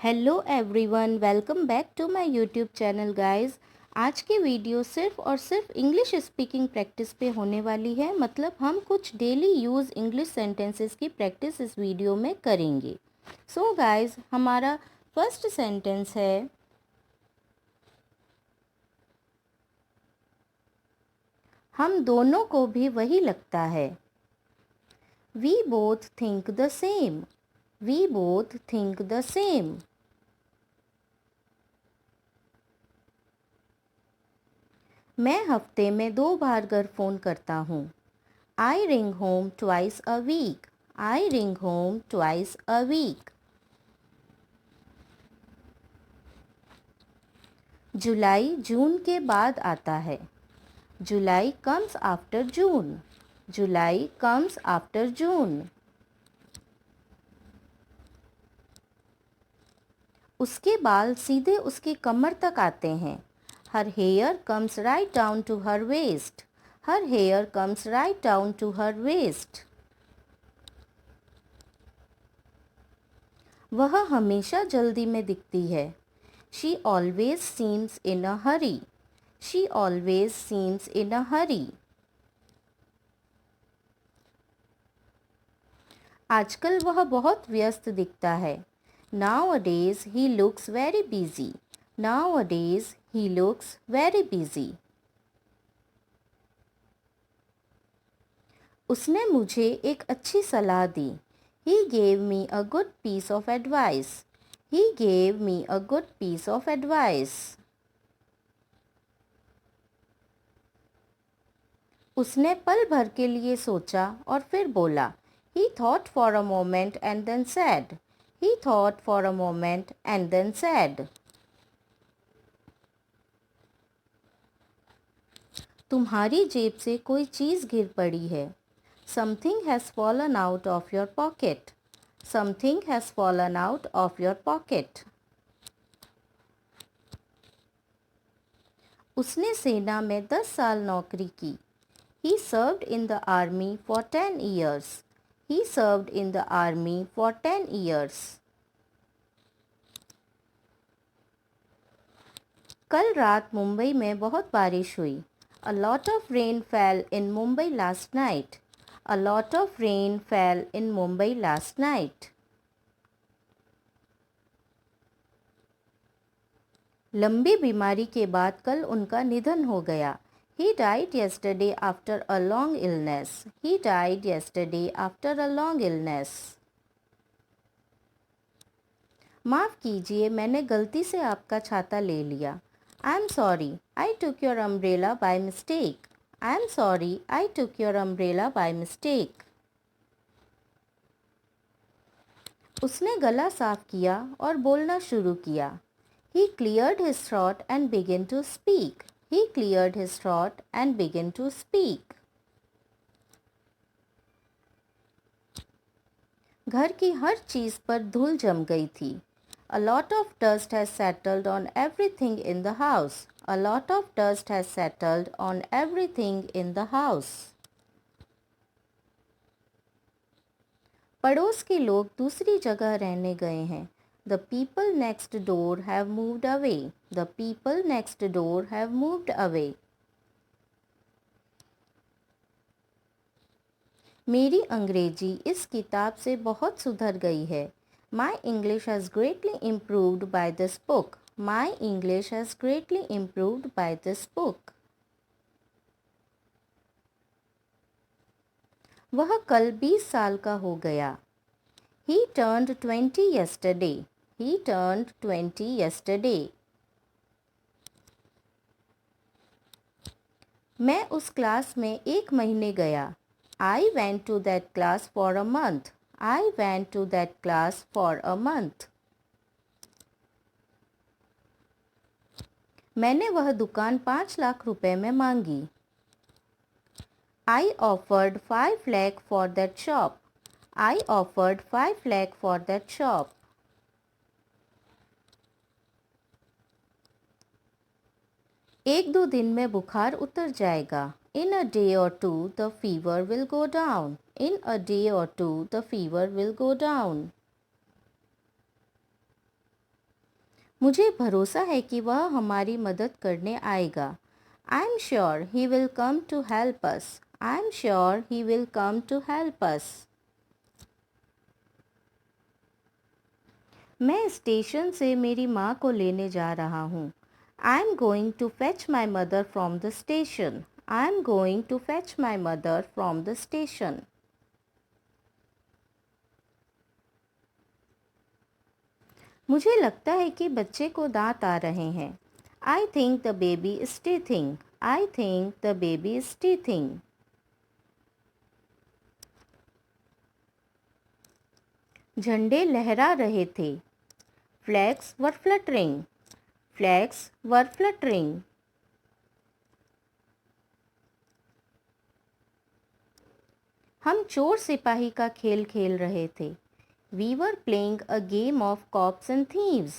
Hello everyone, welcome back to my YouTube channel guys. आज की video सिर्फ और सिर्फ इंग्लिश स्पीकिंग प्रैक्टिस पे होने वाली है। मतलब हम कुछ डेली यूज़ इंग्लिश सेंटेंसेस की प्रैक्टिस इस वीडियो में करेंगे। सो गाइस, हमारा फर्स्ट सेंटेंस है, हम दोनों को भी वही लगता है। We both think the same. We both think the same. मैं हफ्ते में 2 बार घर फ़ोन करता हूँ। I ring home twice a week. I ring home twice a week. जुलाई जून के बाद आता है। जुलाई comes after June. जुलाई comes after June. उसके बाल सीधे उसकी कमर तक आते हैं। Her hair comes right down to her waist. Her hair comes right down to her waist. वह हमेशा जल्दी में दिखती है। She always seems in a hurry. She always seems in a hurry. आजकल वह बहुत व्यस्त दिखता है। Nowadays he looks very busy. Nowadays he looks very busy. उसने मुझे एक अच्छी सलाह दी। He gave me a good piece of advice. He gave me a good piece of advice. उसने पल भर के लिए सोचा और फिर बोला। He thought for a moment and then said. He thought for a moment and then said. तुम्हारी जेब से कोई चीज़ गिर पड़ी है। Something has fallen out of your pocket. Something has fallen out of your pocket. उसने सेना में 10 साल नौकरी की। He served in the army for 10 years. He served in the army for 10 years. कल रात मुंबई में बहुत बारिश हुई। A lot of rain fell in Mumbai last night. A lot of rain fell in Mumbai last night. लंबी बीमारी के बाद कल उनका निधन हो गया। He died yesterday after a long illness. He died yesterday after a long illness. माफ़ कीजिए, मैंने गलती से आपका छाता ले लिया। I am sorry, I took your umbrella by mistake. I am sorry, I took your umbrella by mistake. उसने गला साफ किया और बोलना शुरू किया। He cleared his throat and began to speak. He cleared his throat and began to speak. घर की हर चीज़ पर धूल जम गई थी। A lot of dust has settled on everything in the house. A lot of dust has settled on everything in the house. पड़ोस के लोग दूसरी जगह रहने गए हैं। The people next door have moved away. The people next door have moved away. मेरी अंग्रेजी इस किताब से बहुत सुधर गई है। My English has greatly improved by this book. My English has greatly improved by this book. वह कल 20 साल का हो गया। He turned 20 yesterday. He turned 20 yesterday. मैं उस क्लास में 1 महीने गया। I went to that class for a month. I went to that class for a month. मैंने वह दुकान 5 लाख रुपए में मांगी। I offered 5 lakh for that shop. I offered 5 lakh for that shop. एक दो दिन में बुखार उतर जाएगा। In a day or two the fever will go down. In a day or two the fever will go down. मुझे भरोसा है कि वह हमारी मदद करने आएगा। I am sure he will come to help us. I am sure he will come to help us. मैं स्टेशन से मेरी माँ को लेने जा रहा हूँ। I am going to fetch my mother from the station. I am going to fetch my mother from the station. मुझे लगता है कि बच्चे को दांत आ रहे हैं। I think the baby is teething. I think the baby is teething. झंडे लहरा रहे थे। फ्लैग्स वर फ्लटरिंग। फ्लैग्स वर फ्लटरिंग। हम चोर सिपाही का खेल खेल रहे थे। We were playing a game of cops and thieves.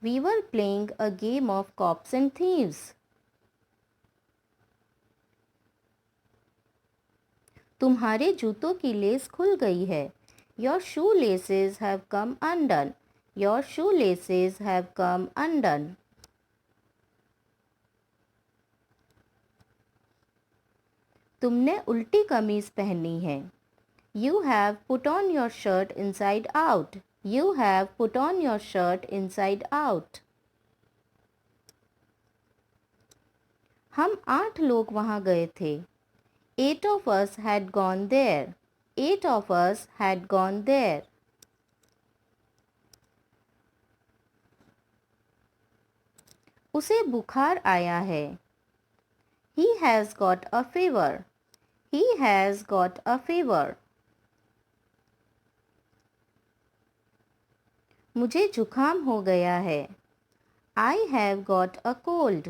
We were playing a game of cops and thieves. तुम्हारे जूतों की लेस खुल गई है। Your shoelaces have come undone. Your shoelaces have come undone. तुमने उल्टी कमीज पहनी है। You have put on your shirt inside out. You have put on your shirt inside out. हम 8 लोग वहाँ गए थे। 8 of us had gone there. 8 of us had gone there. उसे बुखार आया है। He has got a fever. He has got a fever. मुझे जुखाम हो गया है। I have got a cold.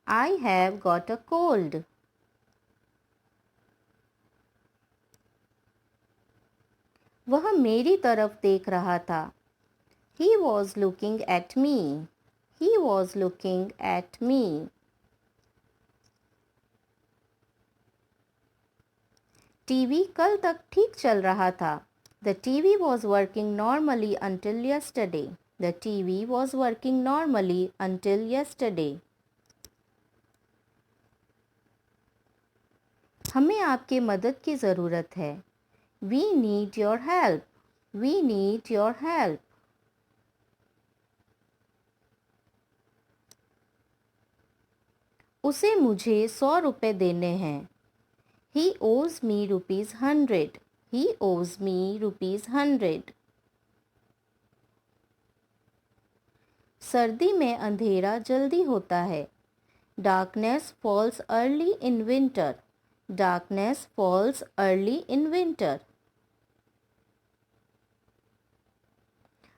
I have got a cold. वह मेरी तरफ देख रहा था। He was looking at me. He was looking at me. TV कल तक ठीक चल रहा था। The TV was working normally until yesterday. The TV was working normally until yesterday. हमें आपके मदद की ज़रूरत है। We need your help. We need your help. उसे मुझे 100 रुपए देने हैं। He owes me rupees 100. He owes me rupees 100. सर्दी में अंधेरा जल्दी होता है। Darkness falls early in winter. Darkness falls early in winter.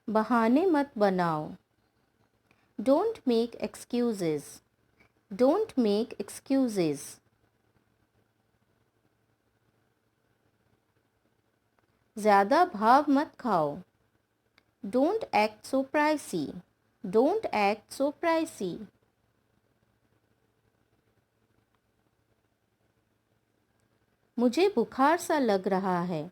बहाने मत बनाओ। Don't make excuses. Don't make excuses. ज़्यादा भाव मत खाओ। Don't act so pricey. Don't act so pricey. मुझे बुखार सा लग रहा है।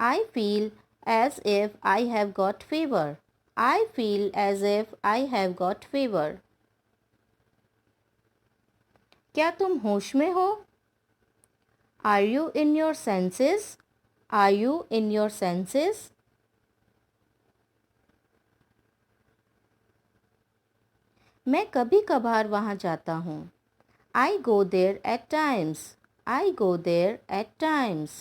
I feel as if I have got fever. I feel as if I have got fever. क्या तुम होश में हो? Are you in your senses? Are you in your senses? मैं कभी कभार वहाँ जाता हूँ। I go there at times. I go there at times.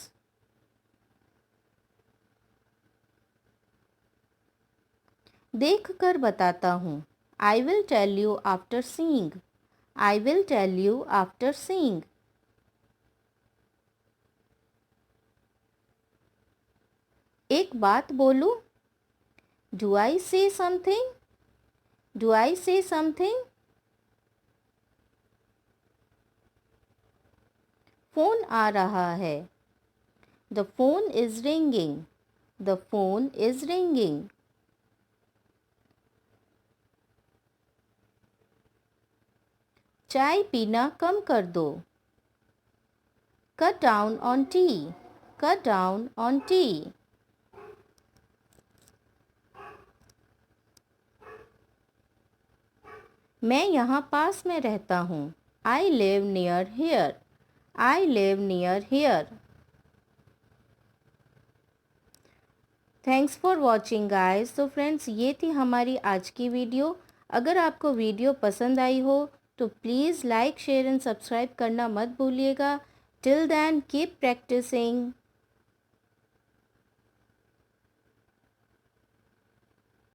देख कर बताता हूँ। I will tell you after seeing. I will tell you after seeing. एक बात बोलूं? Do I say something? Do I say something? Phone आ रहा है। The phone is ringing. The phone is ringing. चाय पीना कम कर दो। Cut down on tea. Cut down on tea. मैं यहाँ पास में रहता हूँ। I live near here. I live near here. Thanks for watching guys. तो फ्रेंड्स, ये थी हमारी आज की वीडियो। अगर आपको वीडियो पसंद आई हो तो please like share and subscribe करना मत भूलिएगा। Till then keep practising.